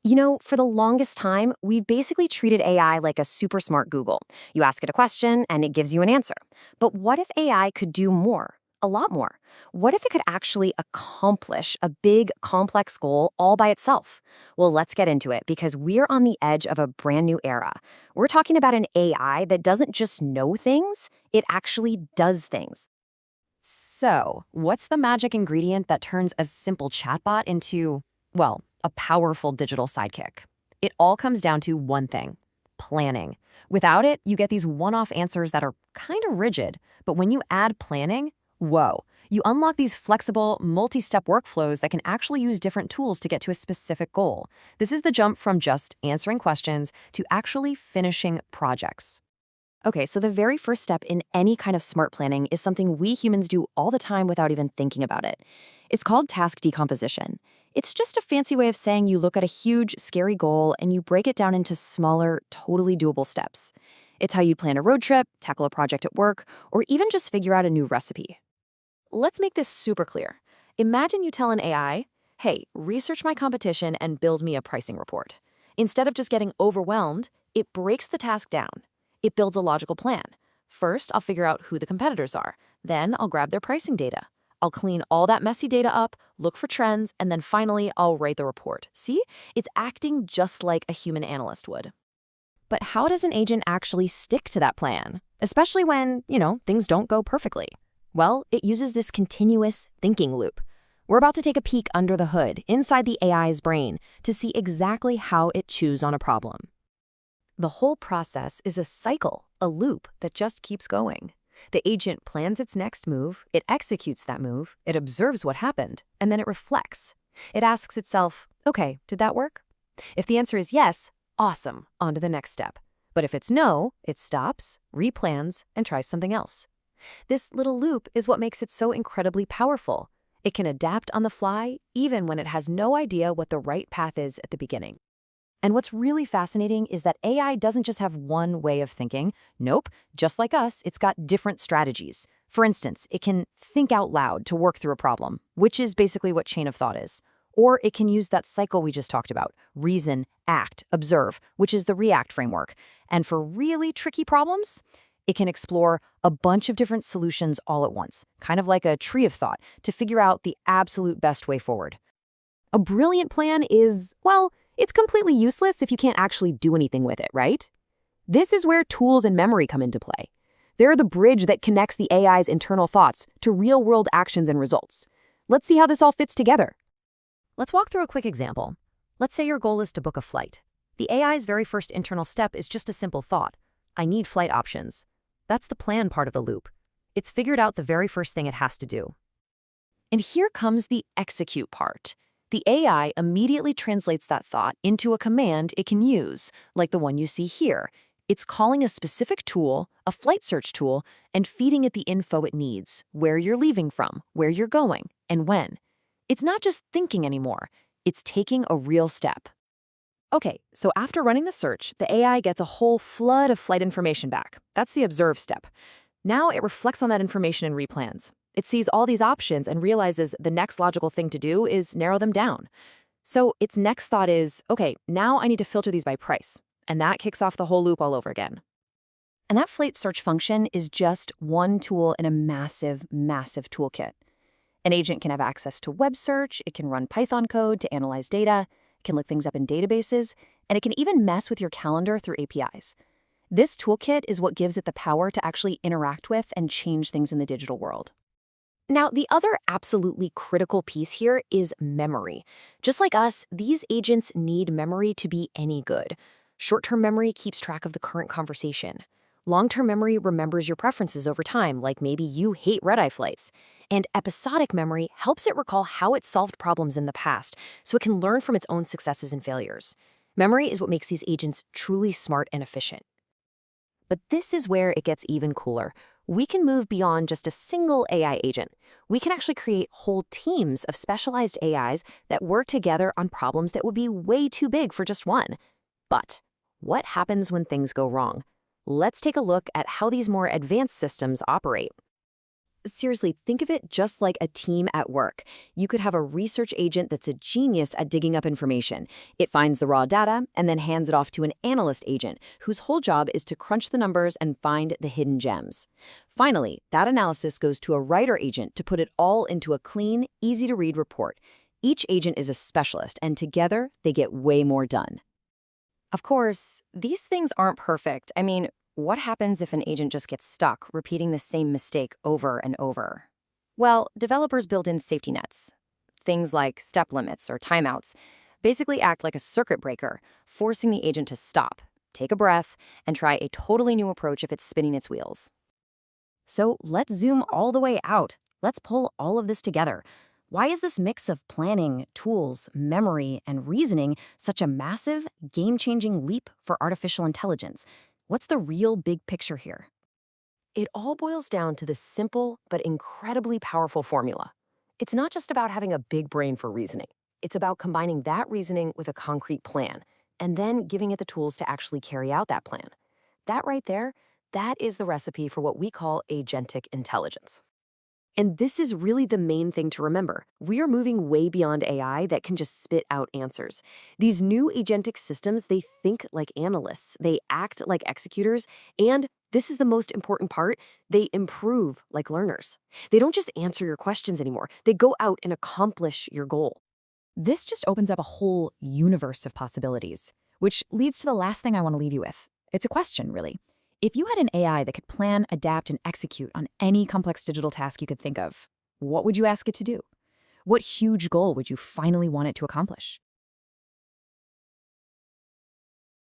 For the longest time, we've basically treated AI like a super smart Google. You ask it a question, and it gives you an answer. But what if AI could do more? A lot more. What if it could actually accomplish a big, complex goal all by itself? Well, let's get into it because we're on the edge of a brand new era. We're talking about an AI that doesn't just know things, it actually does things. So, what's the magic ingredient that turns a simple chatbot into, well, a powerful digital sidekick? It all comes down to one thing: planning. Without it, you get these one off answers that are kind of rigid. But when you add planning, whoa, you unlock these flexible, multi step workflows that can actually use different tools to get to a specific goal. This is the jump from just answering questions to actually finishing projects. Okay, so the very first step in any kind of smart planning is something we humans do all the time without even thinking about it. It's called task decomposition. It's just a fancy way of saying you look at a huge, scary goal and you break it down into smaller, totally doable steps. It's how you plan a road trip, tackle a project at work, or even just figure out a new recipe. Let's make this super clear. Imagine you tell an AI, hey, research my competition and build me a pricing report. Instead of just getting overwhelmed, it breaks the task down. It builds a logical plan. First, I'll figure out who the competitors are. Then I'll grab their pricing data. I'll clean all that messy data up, look for trends, and then finally I'll write the report. See? It's acting just like a human analyst would. But how does an agent actually stick to that plan? Especially when, things don't go perfectly. Well, it uses this continuous thinking loop. We're about to take a peek under the hood, inside the AI's brain, to see exactly how it chews on a problem. The whole process is a cycle, a loop that just keeps going. The agent plans its next move, it executes that move, it observes what happened, and then it reflects. It asks itself, okay, did that work? If the answer is yes, awesome, on to the next step. But if it's no, it stops, replans, and tries something else. This little loop is what makes it so incredibly powerful. It can adapt on the fly, even when it has no idea what the right path is at the beginning. And what's really fascinating is that AI doesn't just have one way of thinking. Nope, just like us, it's got different strategies. For instance, it can think out loud to work through a problem, which is basically what chain of thought is. Or it can use that cycle we just talked about: reason, act, observe, which is the REACT framework. And for really tricky problems, it can explore a bunch of different solutions all at once, kind of like a tree of thought, to figure out the absolute best way forward. A brilliant plan is, well, it's completely useless if you can't actually do anything with it, right? This is where tools and memory come into play. They're the bridge that connects the AI's internal thoughts to real-world actions and results. Let's see how this all fits together. Let's walk through a quick example. Let's say your goal is to book a flight. The AI's very first internal step is just a simple thought: I need flight options. That's the plan part of the loop. It's figured out the very first thing it has to do. And here comes the execute part. The AI immediately translates that thought into a command it can use, like the one you see here. It's calling a specific tool, a flight search tool, and feeding it the info it needs: where you're leaving from, where you're going, and when. It's not just thinking anymore. It's taking a real step. Okay, so after running the search, the AI gets a whole flood of flight information back. That's the observe step. Now it reflects on that information and replans. It sees all these options and realizes the next logical thing to do is narrow them down. So its next thought is, okay, now I need to filter these by price. And that kicks off the whole loop all over again. And that flight search function is just one tool in a massive, massive toolkit. An agent can have access to web search, it can run Python code to analyze data, it can look things up in databases, and it can even mess with your calendar through APIs. This toolkit is what gives it the power to actually interact with and change things in the digital world. Now, the other absolutely critical piece here is memory. Just like us, these agents need memory to be any good. Short-term memory keeps track of the current conversation. Long-term memory remembers your preferences over time, like maybe you hate red-eye flights. And episodic memory helps it recall how it solved problems in the past, so it can learn from its own successes and failures. Memory is what makes these agents truly smart and efficient. But this is where it gets even cooler. We can move beyond just a single AI agent. We can actually create whole teams of specialized AIs that work together on problems that would be way too big for just one. But what happens when things go wrong? Let's take a look at how these more advanced systems operate. Seriously, think of it just like a team at work. You could have a research agent that's a genius at digging up information. It finds the raw data and then hands it off to an analyst agent whose whole job is to crunch the numbers and find the hidden gems. Finally, that analysis goes to a writer agent to put it all into a clean, easy-to-read report. Each agent is a specialist, and together they get way more done. Of course, these things aren't perfect. I mean, what happens if an agent just gets stuck repeating the same mistake over and over? Well, developers build in safety nets. Things like step limits or timeouts basically act like a circuit breaker, forcing the agent to stop, take a breath, and try a totally new approach if it's spinning its wheels. So let's zoom all the way out. Let's pull all of this together. Why is this mix of planning, tools, memory, and reasoning such a massive, game-changing leap for artificial intelligence? What's the real big picture here? It all boils down to this simple but incredibly powerful formula. It's not just about having a big brain for reasoning. It's about combining that reasoning with a concrete plan, and then giving it the tools to actually carry out that plan. That right there, that is the recipe for what we call agentic intelligence. And this is really the main thing to remember. We are moving way beyond AI that can just spit out answers. These new agentic systems, they think like analysts, they act like executors, and this is the most important part, they improve like learners. They don't just answer your questions anymore, they go out and accomplish your goal. This just opens up a whole universe of possibilities, which leads to the last thing I want to leave you with. It's a question, really. If you had an AI that could plan, adapt, and execute on any complex digital task you could think of, what would you ask it to do? What huge goal would you finally want it to accomplish?